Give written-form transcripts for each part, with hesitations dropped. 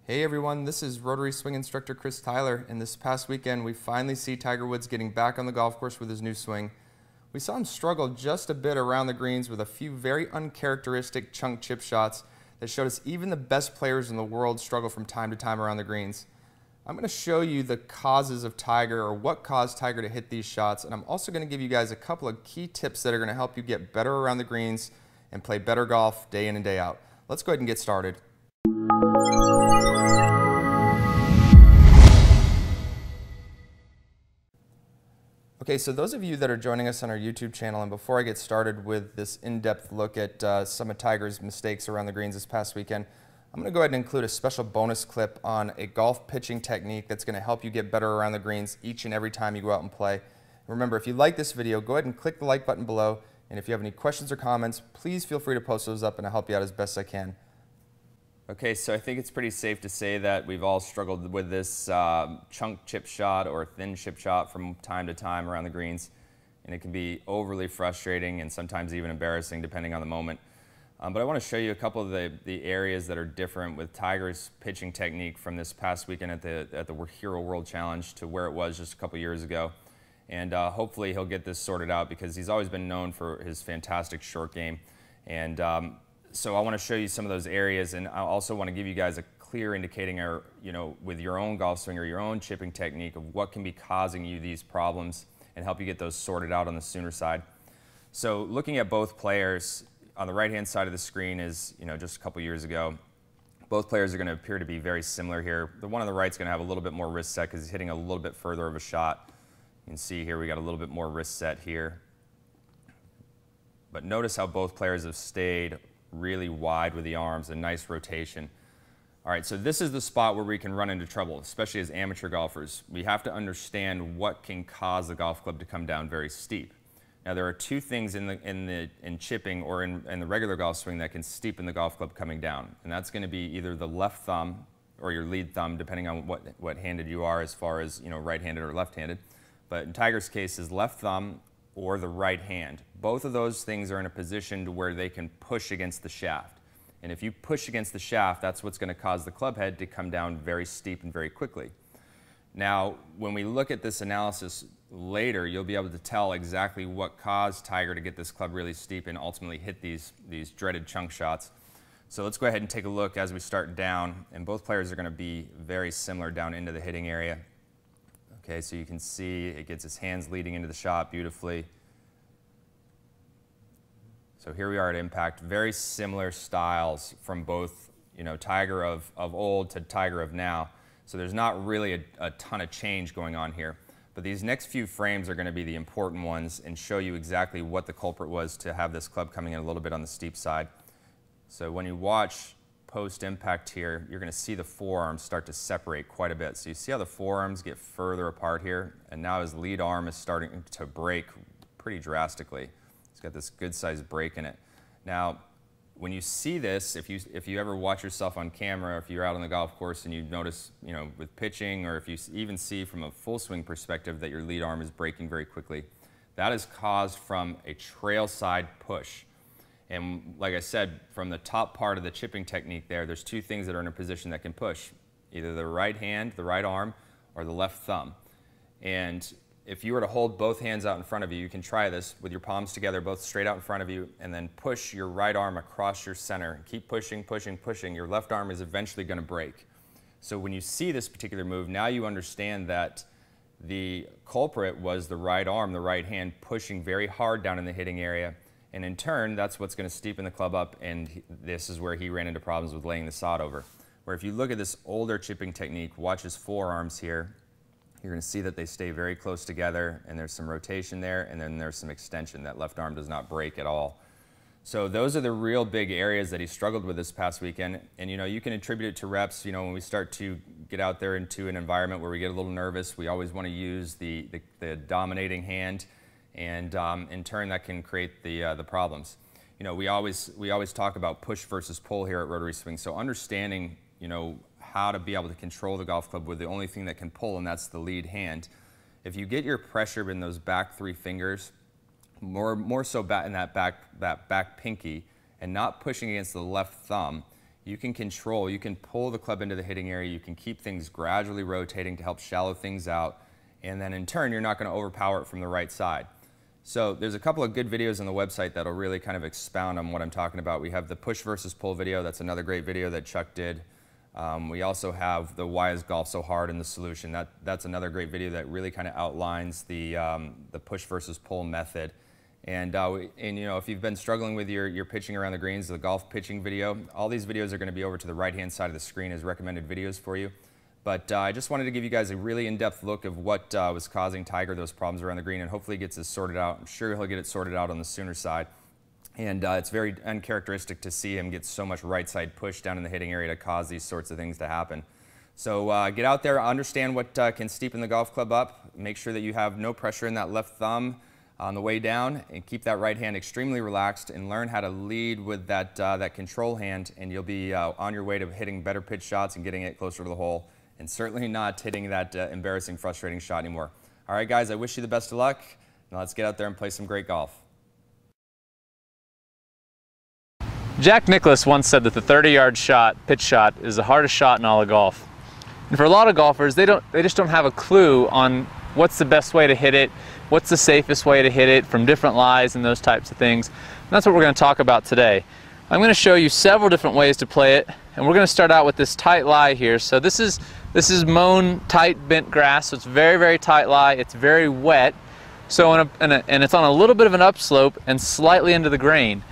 Hey everyone, this is Rotary Swing Instructor Chris Tyler, and this past weekend we finally see Tiger Woods getting back on the golf course with his new swing. We saw him struggle just a bit around the greens with a few very uncharacteristic chunk chip shots that showed us even the best players in the world struggle from time to time around the greens. I'm going to show you the causes of Tiger, or what caused Tiger to hit these shots, and I'm also going to give you guys a couple of key tips that are going to help you get better around the greens and play better golf day in and day out. Let's go ahead and get started. Okay, so those of you that are joining us on our YouTube channel, and before I get started with this in-depth look at some of Tiger's mistakes around the greens this past weekend, I'm going to go ahead and include a special bonus clip on a golf pitching technique that's going to help you get better around the greens each and every time you go out and play. Remember, if you like this video, go ahead and click the like button below, and if you have any questions or comments, please feel free to post those up and I'll help you out as best I can. Okay, so I think it's pretty safe to say that we've all struggled with this chunk chip shot or thin chip shot from time to time around the greens, and it can be overly frustrating and sometimes even embarrassing depending on the moment. But I want to show you a couple of the areas that are different with Tiger's pitching technique from this past weekend at the Hero World Challenge to where it was just a couple years ago. And hopefully he'll get this sorted out, because he's always been known for his fantastic short game. And so I want to show you some of those areas, and I also want to give you guys a clear indicating, with your own golf swing or your own chipping technique, of what can be causing you these problems and help you get those sorted out on the sooner side. So looking at both players, on the right-hand side of the screen is, just a couple years ago. Both players are going to appear to be very similar here. The one on the right is going to have a little bit more wrist set because he's hitting a little bit further of a shot. You can see here we got a little bit more wrist set here. But notice how both players have stayed really wide with the arms, a nice rotation. All right, so this is the spot where we can run into trouble, especially as amateur golfers. We have to understand what can cause the golf club to come down very steep. Now, there are two things in chipping or in the regular golf swing that can steepen the golf club coming down, and that's going to be either the left thumb or your lead thumb, depending on what handed you are, as far as right-handed or left-handed. But in Tiger's case, his left thumb or the right hand. Both of those things are in a position to where they can push against the shaft. And if you push against the shaft, that's what's going to cause the club head to come down very steep and very quickly. Now, when we look at this analysis later, you'll be able to tell exactly what caused Tiger to get this club really steep and ultimately hit these dreaded chunk shots. So let's go ahead and take a look as we start down, and both players are going to be very similar down into the hitting area. Okay, so you can see it gets his hands leading into the shot beautifully. So here we are at impact. Very similar styles from both, Tiger of old to Tiger of now. So there's not really a ton of change going on here. But these next few frames are going to be the important ones and show you exactly what the culprit was to have this club coming in a little bit on the steep side. So when you watch post-impact here, you're going to see the forearms start to separate quite a bit. So you see how the forearms get further apart here, and now his lead arm is starting to break pretty drastically. He's got this good-sized break in it. Now, when you see this, if you ever watch yourself on camera, or if you're out on the golf course and you notice, with pitching, or if you even see from a full swing perspective that your lead arm is breaking very quickly, that is caused from a trail side push. And like I said, from the top part of the chipping technique there's two things that are in a position that can push, either the right hand, the right arm, or the left thumb. And if you were to hold both hands out in front of you, you can try this with your palms together, both straight out in front of you, and then push your right arm across your center. Keep pushing, pushing, pushing. Your left arm is eventually going to break. So when you see this particular move, now you understand that the culprit was the right arm, the right hand, pushing very hard down in the hitting area. And in turn, that's what's going to steepen the club up, and this is where he ran into problems with laying the sod over. Where if you look at this older chipping technique, watch his forearms here, you're going to see that they stay very close together, and there's some rotation there, and then there's some extension. That left arm does not break at all. So those are the real big areas that he struggled with this past weekend. And you can attribute it to reps. When we start to get out there into an environment where we get a little nervous, we always want to use the dominating hand. And in turn, that can create the problems. We always talk about push versus pull here at Rotary Swing. So understanding, how to be able to control the golf club with the only thing that can pull, and that's the lead hand. If you get your pressure in those back three fingers, more so in that back pinky, and not pushing against the left thumb, you can control, you can pull the club into the hitting area, you can keep things gradually rotating to help shallow things out, and then in turn, you're not going to overpower it from the right side. So there's a couple of good videos on the website that'll really kind of expound on what I'm talking about. We have the push versus pull video. That's another great video that Chuck did. We also have the Why is Golf So Hard and the Solution. That's another great video that really kind of outlines the push versus pull method. And you know, if you've been struggling with your pitching around the greens, the golf pitching video, all these videos are going to be over to the right-hand side of the screen as recommended videos for you. But I just wanted to give you guys a really in-depth look of what was causing Tiger those problems around the green, and hopefully he gets this sorted out. I'm sure he'll get it sorted out on the Sooner side. And it's very uncharacteristic to see him get so much right-side push down in the hitting area to cause these sorts of things to happen. So get out there, understand what can steepen the golf club up, make sure that you have no pressure in that left thumb on the way down, and keep that right hand extremely relaxed, and learn how to lead with that control hand, and you'll be on your way to hitting better pitch shots and getting it closer to the hole, and certainly not hitting that embarrassing, frustrating shot anymore. All right, guys, I wish you the best of luck. Now let's get out there and play some great golf. Jack Nicklaus once said that the 30-yard shot, pitch shot, is the hardest shot in all of golf. And for a lot of golfers, they just don't have a clue on what's the best way to hit it, what's the safest way to hit it from different lies and those types of things. And that's what we're going to talk about today. I'm going to show you several different ways to play it, and we're going to start out with this tight lie here. So this is mown, tight, bent grass, so it's very, very tight lie. It's very wet, so and it's on a little bit of an upslope and slightly into the grain.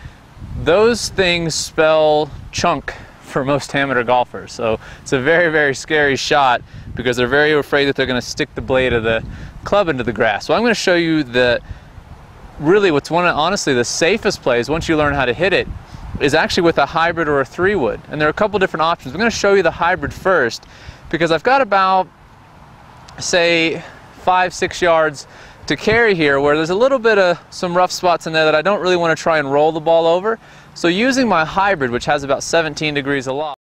Those things spell chunk for most amateur golfers, so it's a very, very scary shot because they're very afraid that they're going to stick the blade of the club into the grass. So I'm going to show you really what's honestly the safest plays once you learn how to hit it is actually with a hybrid or a 3-wood, and there are a couple different options. I'm going to show you the hybrid first because I've got about, say, 5-6 yards to carry here where there's a little bit of some rough spots in there that I don't really want to try and roll the ball over. So using my hybrid, which has about 17 degrees aloft,